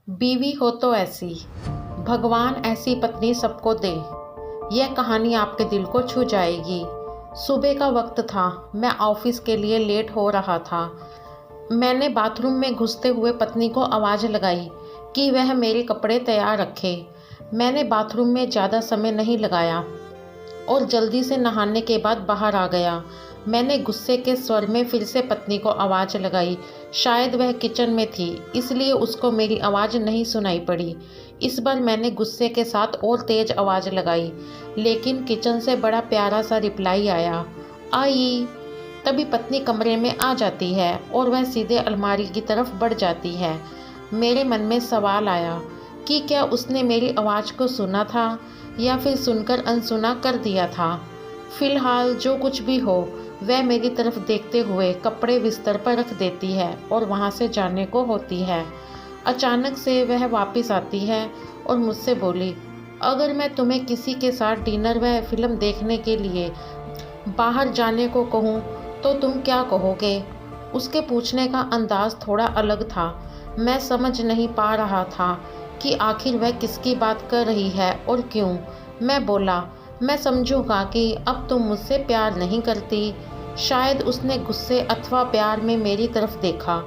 बीवी हो तो ऐसी, भगवान ऐसी पत्नी सबको दे। यह कहानी आपके दिल को छू जाएगी। सुबह का वक्त था, मैं ऑफिस के लिए लेट हो रहा था। मैंने बाथरूम में घुसते हुए पत्नी को आवाज़ लगाई कि वह मेरे कपड़े तैयार रखे। मैंने बाथरूम में ज़्यादा समय नहीं लगाया और जल्दी से नहाने के बाद बाहर आ गया। मैंने गुस्से के स्वर में फिर से पत्नी को आवाज़ लगाई। शायद वह किचन में थी, इसलिए उसको मेरी आवाज़ नहीं सुनाई पड़ी। इस बार मैंने गुस्से के साथ और तेज़ आवाज़ लगाई, लेकिन किचन से बड़ा प्यारा सा रिप्लाई आया, आई। तभी पत्नी कमरे में आ जाती है और वह सीधे अलमारी की तरफ बढ़ जाती है। मेरे मन में सवाल आया कि क्या उसने मेरी आवाज़ को सुना था या फिर सुनकर अनसुना कर दिया था। फिलहाल जो कुछ भी हो, वह मेरी तरफ देखते हुए कपड़े बिस्तर पर रख देती है और वहाँ से जाने को होती है। अचानक से वह वापस आती है और मुझसे बोली, अगर मैं तुम्हें किसी के साथ डिनर व फिल्म देखने के लिए बाहर जाने को कहूँ तो तुम क्या कहोगे? उसके पूछने का अंदाज थोड़ा अलग था। मैं समझ नहीं पा रहा था कि आखिर वह किसकी बात कर रही है और क्यों। मैं बोला, मैं समझूंगा कि अब तुम मुझसे प्यार नहीं करती। शायद उसने गुस्से अथवा प्यार में मेरी तरफ देखा,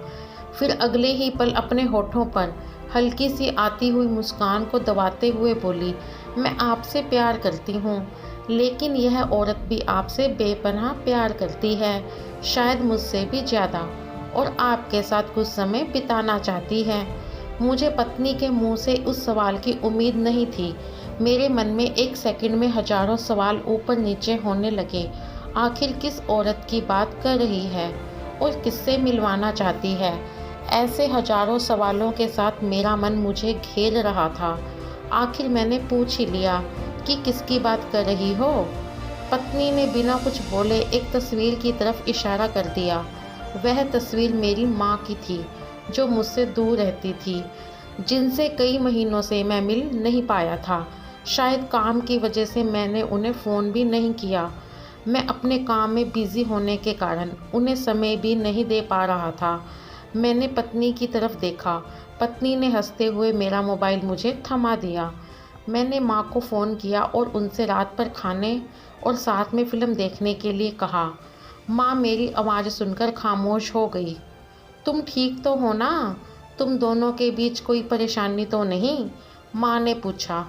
फिर अगले ही पल अपने होठों पर हल्की सी आती हुई मुस्कान को दबाते हुए बोली, मैं आपसे प्यार करती हूँ, लेकिन यह औरत भी आपसे बेपनाह प्यार करती है, शायद मुझसे भी ज़्यादा, और आपके साथ कुछ समय बिताना चाहती है। मुझे पत्नी के मुंह से उस सवाल की उम्मीद नहीं थी। मेरे मन में एक सेकंड में हजारों सवाल ऊपर नीचे होने लगे। आखिर किस औरत की बात कर रही है और किससे मिलवाना चाहती है? ऐसे हजारों सवालों के साथ मेरा मन मुझे घेर रहा था। आखिर मैंने पूछ ही लिया कि किसकी बात कर रही हो? पत्नी ने बिना कुछ बोले एक तस्वीर की तरफ इशारा कर दिया। वह तस्वीर मेरी माँ की थी, जो मुझसे दूर रहती थी, जिनसे कई महीनों से मैं मिल नहीं पाया था। शायद काम की वजह से मैंने उन्हें फ़ोन भी नहीं किया। मैं अपने काम में बिज़ी होने के कारण उन्हें समय भी नहीं दे पा रहा था। मैंने पत्नी की तरफ देखा। पत्नी ने हंसते हुए मेरा मोबाइल मुझे थमा दिया। मैंने माँ को फ़ोन किया और उनसे रात पर खाने और साथ में फ़िल्म देखने के लिए कहा। माँ मेरी आवाज़ सुनकर खामोश हो गई। तुम ठीक तो हो ना? तुम दोनों के बीच कोई परेशानी तो नहीं? माँ ने पूछा।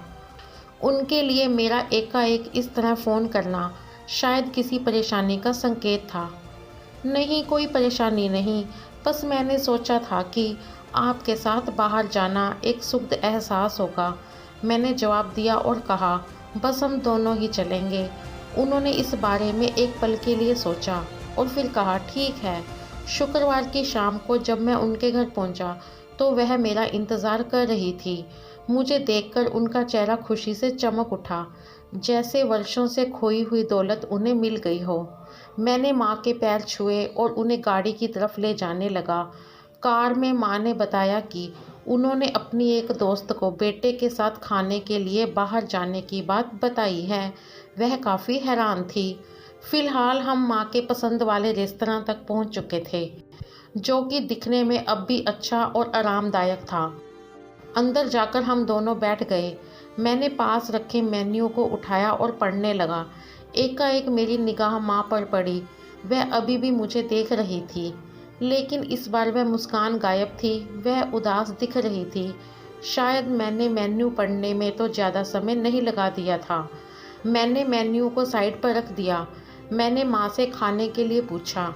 उनके लिए मेरा एकाएक इस तरह फ़ोन करना शायद किसी परेशानी का संकेत था। नहीं, कोई परेशानी नहीं, बस मैंने सोचा था कि आपके साथ बाहर जाना एक सुखद एहसास होगा। मैंने जवाब दिया और कहा, बस हम दोनों ही चलेंगे। उन्होंने इस बारे में एक पल के लिए सोचा और फिर कहा, ठीक है। शुक्रवार की शाम को जब मैं उनके घर पहुंचा तो वह मेरा इंतज़ार कर रही थी। मुझे देखकर उनका चेहरा खुशी से चमक उठा, जैसे वर्षों से खोई हुई दौलत उन्हें मिल गई हो। मैंने माँ के पैर छुए और उन्हें गाड़ी की तरफ ले जाने लगा। कार में माँ ने बताया कि उन्होंने अपनी एक दोस्त को बेटे के साथ खाने के लिए बाहर जाने की बात बताई है। वह काफ़ी हैरान थी। फिलहाल हम माँ के पसंद वाले रेस्तरां तक पहुँच चुके थे, जो कि दिखने में अब भी अच्छा और आरामदायक था। अंदर जाकर हम दोनों बैठ गए। मैंने पास रखे मेन्यू को उठाया और पढ़ने लगा। एकाएक मेरी निगाह माँ पर पड़ी। वह अभी भी मुझे देख रही थी, लेकिन इस बार वह मुस्कान गायब थी। वह उदास दिख रही थी। शायद मैंने मेन्यू पढ़ने में तो ज़्यादा समय नहीं लगा दिया था। मैंने मेन्यू को साइड पर रख दिया। मैंने माँ से खाने के लिए पूछा।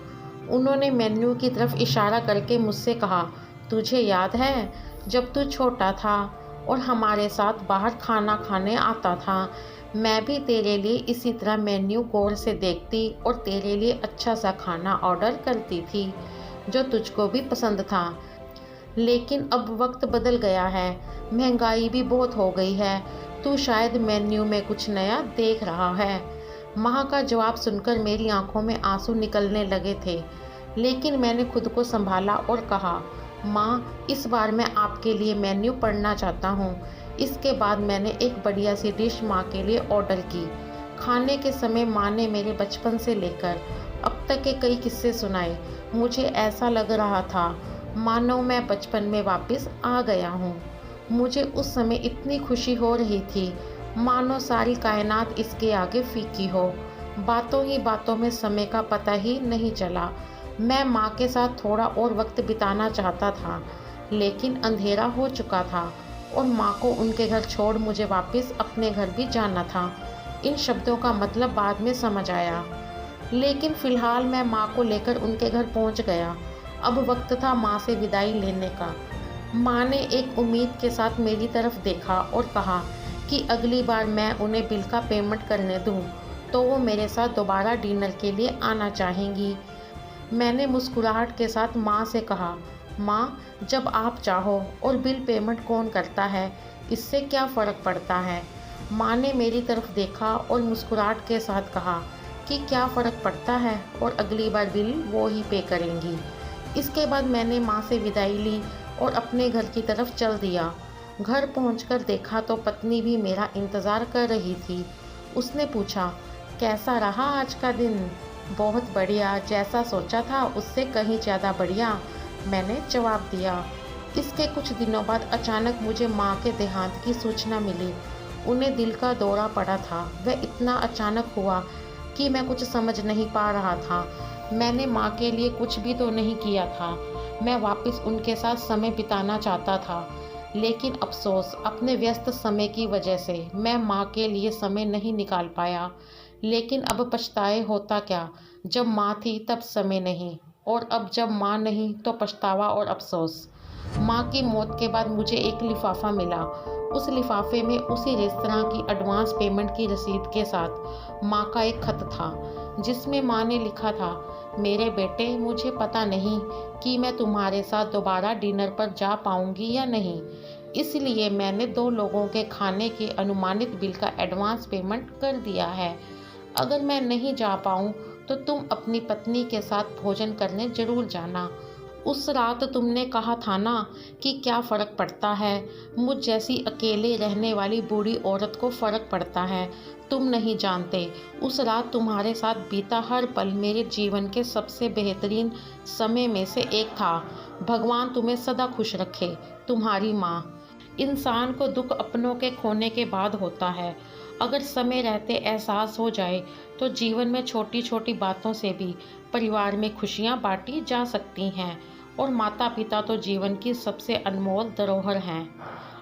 उन्होंने मेन्यू की तरफ इशारा करके मुझसे कहा, तुझे याद है जब तू छोटा था और हमारे साथ बाहर खाना खाने आता था, मैं भी तेरे लिए इसी तरह मेन्यू गौर से देखती और तेरे लिए अच्छा सा खाना ऑर्डर करती थी, जो तुझको भी पसंद था। लेकिन अब वक्त बदल गया है, महंगाई भी बहुत हो गई है, तू शायद मेन्यू में कुछ नया देख रहा है। माँ का जवाब सुनकर मेरी आंखों में आंसू निकलने लगे थे, लेकिन मैंने खुद को संभाला और कहा, माँ, इस बार मैं आपके लिए मेन्यू पढ़ना चाहता हूँ। इसके बाद मैंने एक बढ़िया सी डिश माँ के लिए ऑर्डर की। खाने के समय माँ ने मेरे बचपन से लेकर अब तक के कई किस्से सुनाए। मुझे ऐसा लग रहा था मानो मैं बचपन में वापस आ गया हूँ। मुझे उस समय इतनी खुशी हो रही थी, मानो सारी कायनात इसके आगे फीकी हो। बातों ही बातों में समय का पता ही नहीं चला। मैं माँ के साथ थोड़ा और वक्त बिताना चाहता था, लेकिन अंधेरा हो चुका था और माँ को उनके घर छोड़ मुझे वापस अपने घर भी जाना था। इन शब्दों का मतलब बाद में समझ आया, लेकिन फ़िलहाल मैं माँ को लेकर उनके घर पहुँच गया। अब वक्त था माँ से विदाई लेने का। माँ ने एक उम्मीद के साथ मेरी तरफ देखा और कहा कि अगली बार मैं उन्हें बिल का पेमेंट करने दूँ, तो वो मेरे साथ दोबारा डिनर के लिए आना चाहेंगी। मैंने मुस्कुराहट के साथ माँ से कहा, माँ, जब आप चाहो, और बिल पेमेंट कौन करता है, इससे क्या फ़र्क पड़ता है। माँ ने मेरी तरफ देखा और मुस्कुराहट के साथ कहा कि क्या फ़र्क पड़ता है, और अगली बार बिल वो ही पे करेंगी। इसके बाद मैंने माँ से विदाई ली और अपने घर की तरफ चल दिया। घर पहुंचकर देखा तो पत्नी भी मेरा इंतज़ार कर रही थी। उसने पूछा, कैसा रहा आज का दिन? बहुत बढ़िया, जैसा सोचा था उससे कहीं ज़्यादा बढ़िया, मैंने जवाब दिया। इसके कुछ दिनों बाद अचानक मुझे माँ के देहांत की सूचना मिली। उन्हें दिल का दौरा पड़ा था। वह इतना अचानक हुआ कि मैं कुछ समझ नहीं पा रहा था। मैंने माँ के लिए कुछ भी तो नहीं किया था। मैं वापस उनके साथ समय बिताना चाहता था, लेकिन अफ़सोस, अपने व्यस्त समय की वजह से मैं माँ के लिए समय नहीं निकाल पाया। लेकिन अब पछताए होता क्या, जब माँ थी तब समय नहीं, और अब जब माँ नहीं तो पछतावा और अफ़सोस। माँ की मौत के बाद मुझे एक लिफाफा मिला। उस लिफाफे में उसी रेस्तरां की एडवांस पेमेंट की रसीद के साथ माँ का एक खत था, जिसमें माँ ने लिखा था, मेरे बेटे, मुझे पता नहीं कि मैं तुम्हारे साथ दोबारा डिनर पर जा पाऊंगी या नहीं, इसलिए मैंने 2 लोगों के खाने के अनुमानित बिल का एडवांस पेमेंट कर दिया है। अगर मैं नहीं जा पाऊँ तो तुम अपनी पत्नी के साथ भोजन करने ज़रूर जाना। उस रात तुमने कहा था ना कि क्या फ़र्क पड़ता है, मुझ जैसी अकेले रहने वाली बूढ़ी औरत को फ़र्क पड़ता है। तुम नहीं जानते, उस रात तुम्हारे साथ बीता हर पल मेरे जीवन के सबसे बेहतरीन समय में से एक था। भगवान तुम्हें सदा खुश रखे। तुम्हारी माँ। इंसान को दुख अपनों के खोने के बाद होता है। अगर समय रहते एहसास हो जाए तो जीवन में छोटी छोटी बातों से भी परिवार में खुशियाँ बांटी जा सकती हैं, और माता पिता तो जीवन की सबसे अनमोल धरोहर हैं।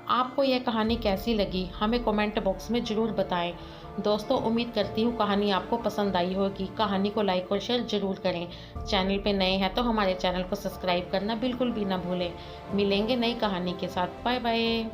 आपको यह कहानी कैसी लगी, हमें कमेंट बॉक्स में ज़रूर बताएं। दोस्तों, उम्मीद करती हूँ कहानी आपको पसंद आई होगी। कहानी को लाइक और शेयर ज़रूर करें। चैनल पे नए हैं तो हमारे चैनल को सब्सक्राइब करना बिल्कुल भी ना भूलें। मिलेंगे नई कहानी के साथ। Bye bye.